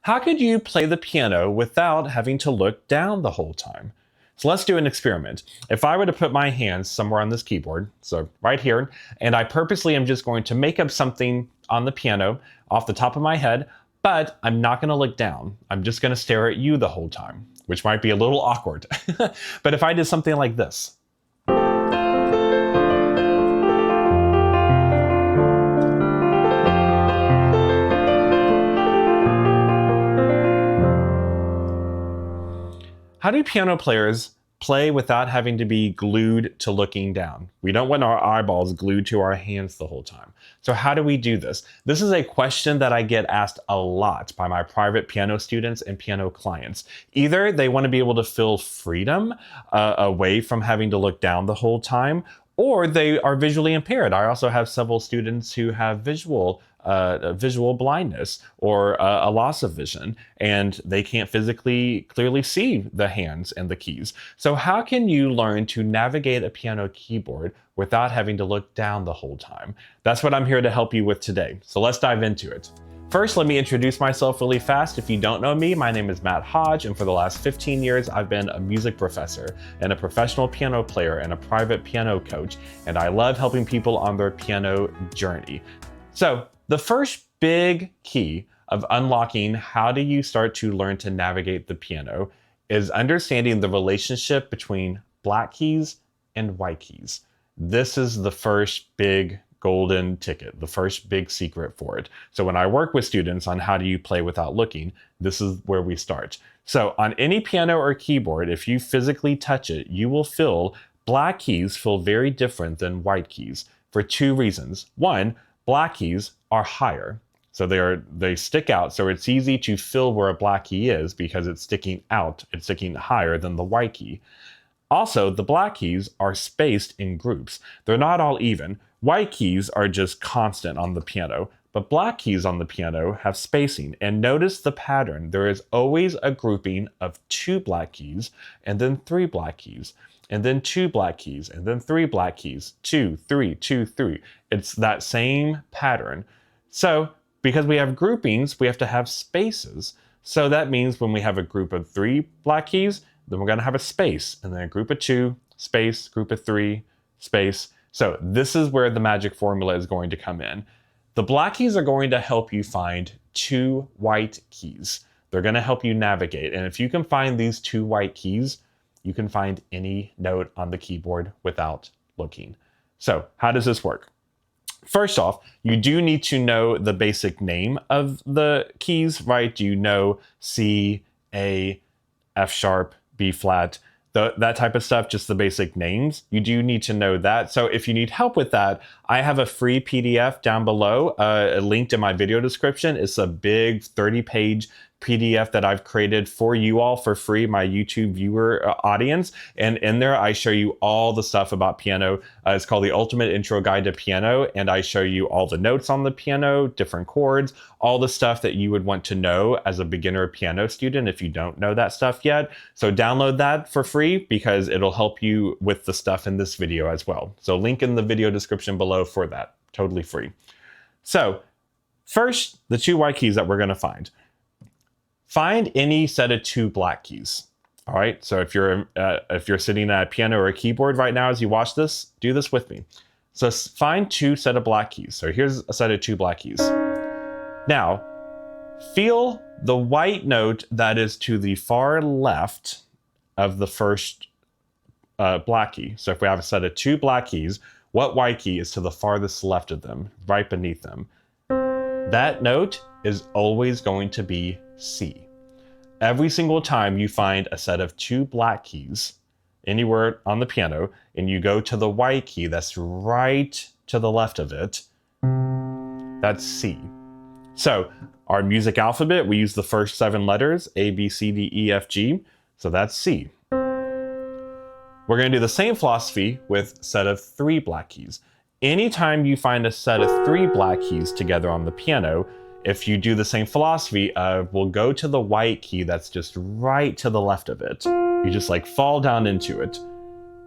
How could you play the piano without having to look down the whole time? So let's do an experiment. If I were to put my hands somewhere on this keyboard, so right here, and I purposely am just going to make up something on the piano off the top of my head, but I'm not going to look down. I'm just going to stare at you the whole time, which might be a little awkward. But if I did something like this, how do piano players play without having to be glued to looking down? We don't want our eyeballs glued to our hands the whole time. So how do we do this? This is a question that I get asked a lot by my private piano students and piano clients. Either they want to be able to feel freedom away from having to look down the whole time, or they are visually impaired. I also have several students who have visual blindness or a loss of vision, and they can't physically clearly see the hands and the keys. So how can you learn to navigate a piano keyboard without having to look down the whole time? That's what I'm here to help you with today. So let's dive into it. First, let me introduce myself really fast. If you don't know me, my name is Matt Hodge, and for the last 15 years, I've been a music professor and a professional piano player and a private piano coach, and I love helping people on their piano journey. So the first big key of unlocking how do you start to learn to navigate the piano is understanding the relationship between black keys and white keys. This is the first big golden ticket, the first big secret for it. So when I work with students on how do you play without looking, this is where we start. So on any piano or keyboard, if you physically touch it, you will feel black keys feel very different than white keys for two reasons. One, black keys are higher. So they stick out. So it's easy to feel where a black key is because it's sticking out. It's sticking higher than the white key. Also, the black keys are spaced in groups. They're not all even. White keys are just constant on the piano, but black keys on the piano have spacing. And notice the pattern. There is always a grouping of 2 black keys, and then 3 black keys, and then 2 black keys, and then 3 black keys, 2, 3, 2, 3. It's that same pattern. So because we have groupings, we have to have spaces. So that means when we have a group of 3 black keys, then we're going to have a space, and then a group of 2, space, group of 3, space. So this is where the magic formula is going to come in. The black keys are going to help you find 2 white keys. They're going to help you navigate. And if you can find these 2 white keys, you can find any note on the keyboard without looking. So how does this work? First off, you do need to know the basic name of the keys, right? You know C, A, F sharp, B flat, that type of stuff, just the basic names. You do need to know that. So if you need help with that, I have a free PDF down below, linked in my video description. It's a big 30-page PDF that I've created for you all for free, my YouTube viewer audience. And in there, I show you all the stuff about piano. It's called the Ultimate Intro Guide to Piano. And I show you all the notes on the piano, different chords, all the stuff that you would want to know as a beginner piano student if you don't know that stuff yet. So download that for free because it'll help you with the stuff in this video as well. So link in the video description below for that, totally free. So first, the 2 white keys that we're going to find. Find any set of 2 black keys. All right. So if you're sitting at a piano or a keyboard right now as you watch this, do this with me. So find 2 set of black keys. So here's a set of 2 black keys. Now, feel the white note that is to the far left of the first black key. So if we have a set of 2 black keys, what white key is to the farthest left of them, right beneath them? That note is always going to be C. Every single time you find a set of 2 black keys anywhere on the piano and you go to the white key that's right to the left of it, that's C. So our music alphabet, we use the first 7 letters, A, B, C, D, E, F, G. So that's C. We're going to do the same philosophy with a set of 3 black keys. Anytime you find a set of 3 black keys together on the piano, if you do the same philosophy of we'll go to the white key that's just right to the left of it. You just like fall down into it.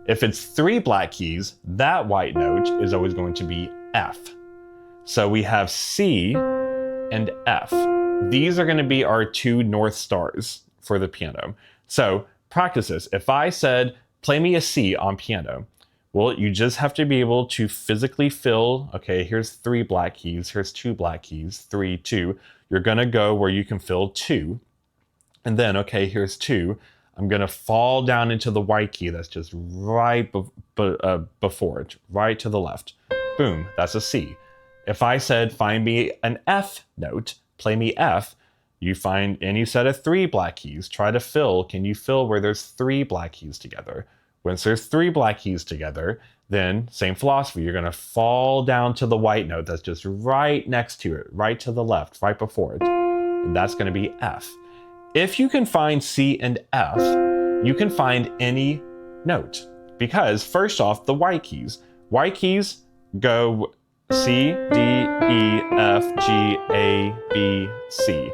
If it's 3 black keys, that white note is always going to be F. So we have C and F. these are going to be our two North Stars for the piano. So practice this. If I said, play me a C on piano, well, you just have to be able to physically feel, okay, here's 3 black keys, here's 2 black keys, 3, 2. You're going to go where you can feel 2. And then, okay, here's 2. I'm going to fall down into the white key that's just right before it, right to the left. Boom, that's a C. If I said, find me an F note, play me F, you find any set of 3 black keys. Try to fill, can you fill where there's 3 black keys together? Once there's 3 black keys together, then same philosophy. You're going to fall down to the white note that's just right next to it, right to the left, right before it. And that's going to be F. If you can find C and F, you can find any note. Because first off, the white keys. White keys go C, D, E, F, G, A, B, C.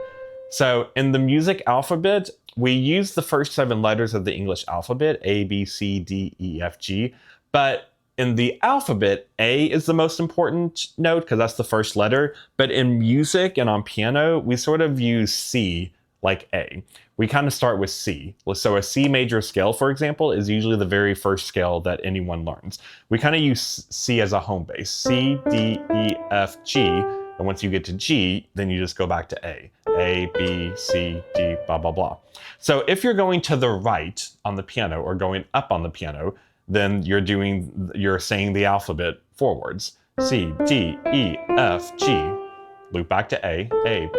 So in the music alphabet, we use the first 7 letters of the English alphabet, A, B, C, D, E, F, G. But in the alphabet, A is the most important note because that's the first letter. But in music and on piano, we sort of use C like A. We kind of start with C. So a C major scale, for example, is usually the very first scale that anyone learns. We kind of use C as a home base. C, D, E, F, G. And once you get to G, then you just go back to A. A, B, C, D, blah, blah, blah. So if you're going to the right on the piano or going up on the piano, then you're saying the alphabet forwards. C, D, E, F, G. Loop back to A,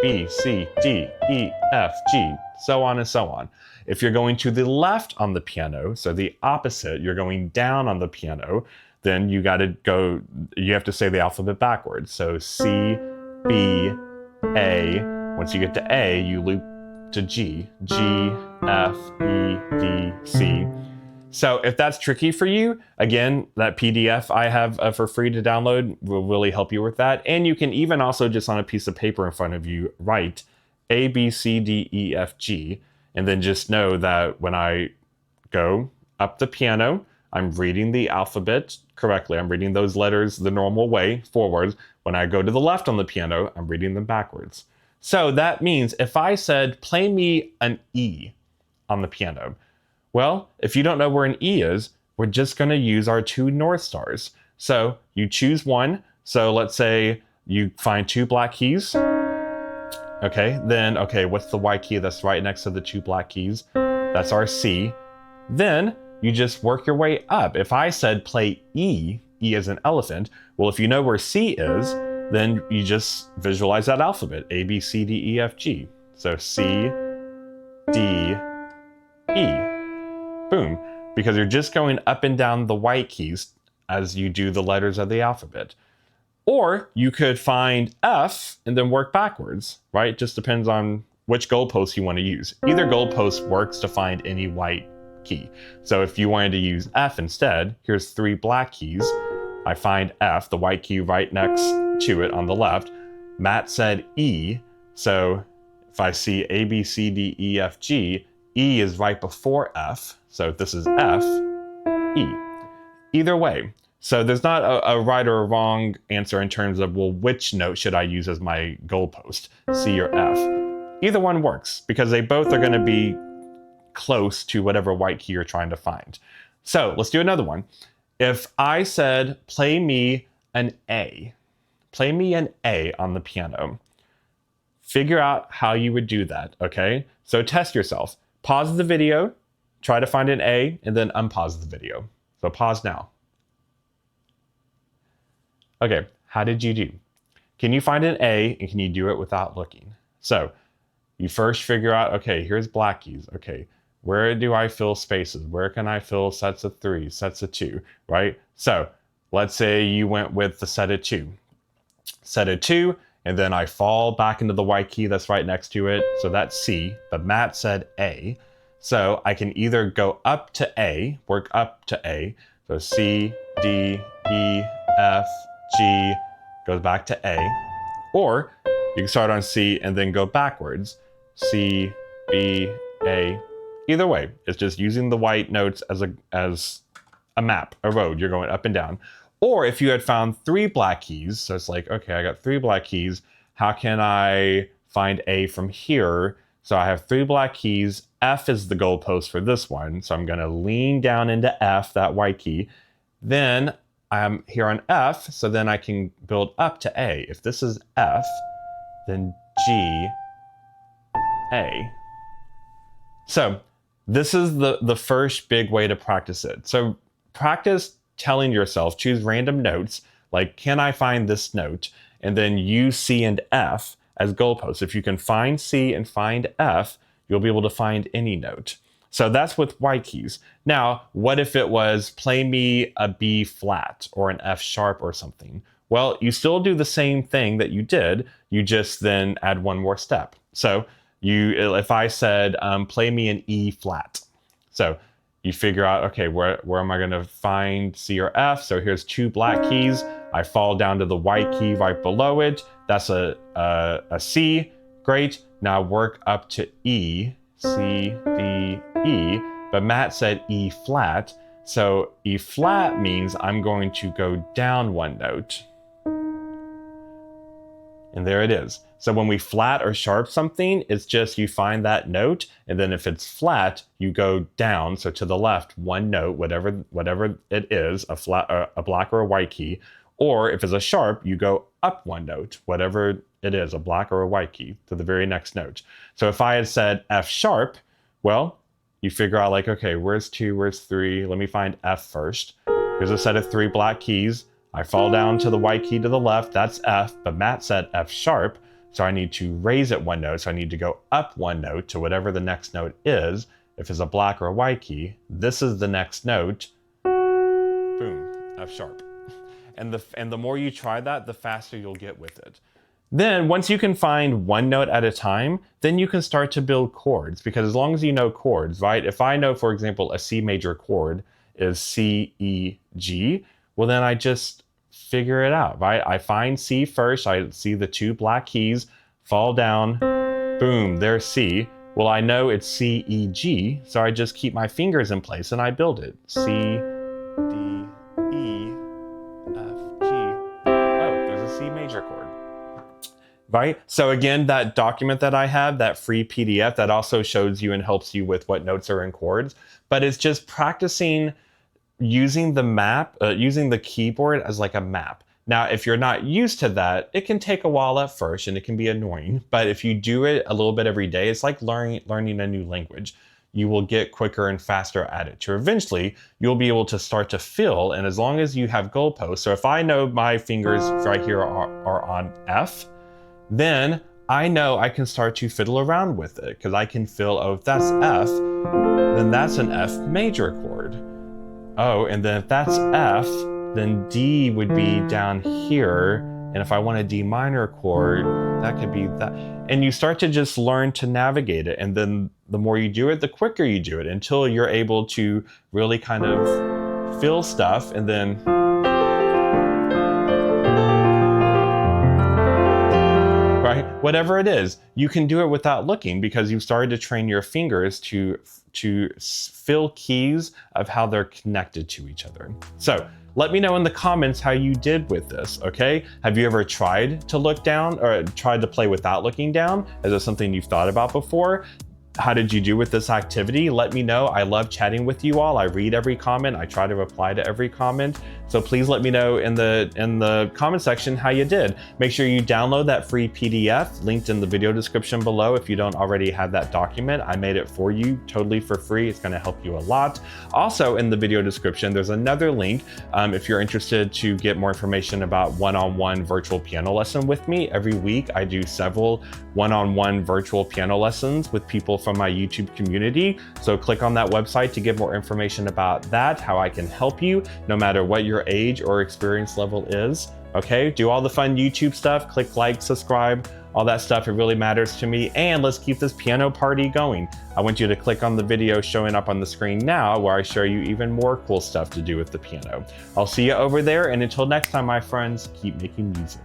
B, C, D, E, F, G, so on and so on. If you're going to the left on the piano, so the opposite, you're going down on the piano, then you have to say the alphabet backwards. So C, B, A. Once you get to A, you loop to G, G, F, E, D, C. So if that's tricky for you, again, that PDF I have for free to download will really help you with that. And you can even also just on a piece of paper in front of you, write A, B, C, D, E, F, G. And then just know that when I go up the piano, I'm reading the alphabet correctly. I'm reading those letters the normal way, forwards. When I go to the left on the piano, I'm reading them backwards. So that means if I said, play me an E on the piano, well, if you don't know where an E is, we're just going to use our 2 North Stars. So you choose one. So let's say you find 2 black keys. Okay, then, what's the white key that's right next to the 2 black keys? That's our C. Then you just work your way up. If I said play E, E as an elephant, well, if you know where C is, then you just visualize that alphabet, A, B, C, D, E, F, G. So C, D, E. Boom. Because you're just going up and down the white keys as you do the letters of the alphabet. Or you could find F and then work backwards, right? It just depends on which goalpost you want to use. Either goalpost works to find any white key. So if you wanted to use F instead, here's 3 black keys. I find F, the white key right next to it on the left. Matt said E, so if I see A, B, C, D, E, F, G, E is right before F, so if this is F, E. Either way, so there's not a right or a wrong answer in terms of, well, which note should I use as my goalpost, C or F? Either one works, because they both are going to be close to whatever white key you're trying to find. So let's do another one. If I said, play me an A on the piano, figure out how you would do that, okay? So test yourself. Pause the video, try to find an A, and then unpause the video. So pause now. Okay, how did you do? Can you find an A, and can you do it without looking? So you first figure out, okay, here's black keys. Okay, where do I fill spaces? Where can I fill sets of 3, sets of 2, right? So let's say you went with the set of 2. Set of 2, and then I fall back into the white key that's right next to it. So that's C, but Matt said A. So I can either go up to A, work up to A. So C, D, E, F, G, goes back to A. Or you can start on C and then go backwards. C, B, A. Either way, it's just using the white notes as a map, a road. You're going up and down. Or if you had found 3 black keys, so it's like, okay, I got 3 black keys. How can I find A from here. So I have 3 black keys. F is the goalpost for this one. So I'm going to lean down into F, that white key. Then I'm here on F, so then I can build up to A. If this is F, then G, A. So this is the first big way to practice it. So practice telling yourself, choose random notes, like, can I find this note? And then use C and F as goalposts. If you can find C and find F, you'll be able to find any note. So that's with white keys. Now, what if it was play me a B flat or an F sharp or something? Well, you still do the same thing that you did, you just then add one more step. So if I said, play me an E flat. So you figure out, okay, where am I gonna find C or F? So here's 2 black keys. I fall down to the white key right below it. That's a C, great. Now work up to E, C, D, E, but Matt said E flat. So E flat means I'm going to go down 1 note. And there it is. So when we flat or sharp something, it's just you find that note, and then if it's flat, you go down, so to the left, 1 note, whatever it is, a black or a white key. Or if it's a sharp, you go up 1 note, whatever it is, a black or a white key, to the very next note. So if I had said F sharp, well, you figure out like, okay, where's 2, where's 3? Let me find F first. Here's a set of 3 black keys. I fall down to the white key to the left, that's F, but Matt said F sharp, so I need to raise it 1 note, so I need to go up 1 note to whatever the next note is. If it's a black or a white key, this is the next note, boom, F sharp. And the more you try that, the faster you'll get with it. Then once you can find 1 note at a time, then you can start to build chords, because as long as you know chords, right? If I know, for example, a C major chord is C, E, G, well then I just figure it out, right? I find C first, I see the 2 black keys, fall down, boom, there's C. Well, I know it's C, E, G, so I just keep my fingers in place and I build it. C, D, E, F, G. Oh, there's a C major chord. Right? So again, that document that I have, that free PDF, that also shows you and helps you with what notes are in chords, but it's just practicing using the map, using the keyboard as like a map. Now, if you're not used to that, it can take a while at first and it can be annoying, but if you do it a little bit every day, it's like learning a new language. You will get quicker and faster at it. So eventually, you'll be able to start to fill, and as long as you have goalposts, so if I know my fingers right here are on F, then I know I can start to fiddle around with it, because I can fill, oh, if that's F, then that's an F major chord. Oh, and then if that's F, then D would be down here. And if I want a D minor chord, that could be that. And you start to just learn to navigate it. And then the more you do it, the quicker you do it, until you're able to really kind of feel stuff and then right? Whatever it is, you can do it without looking, because you've started to train your fingers to fill keys of how they're connected to each other. So let me know in the comments how you did with this, okay? Have you ever tried to look down or tried to play without looking down? Is this something you've thought about before? How did you do with this activity? Let me know. I love chatting with you all. I read every comment. I try to reply to every comment. So please let me know in the comment section how you did. Make sure you download that free PDF linked in the video description below if you don't already have that document. I made it for you totally for free. It's going to help you a lot. Also in the video description, there's another link if you're interested to get more information about one-on-one virtual piano lesson with me. Every week I do several one-on-one virtual piano lessons with people from my YouTube community. So click on that website to get more information about that, how I can help you no matter what your age or experience level is. Okay, do all the fun YouTube stuff, click like, subscribe, all that stuff. It really matters to me. And let's keep this piano party going. I want you to click on the video showing up on the screen now, where I show you even more cool stuff to do with the piano. I'll see you over there. And until next time, my friends, keep making music.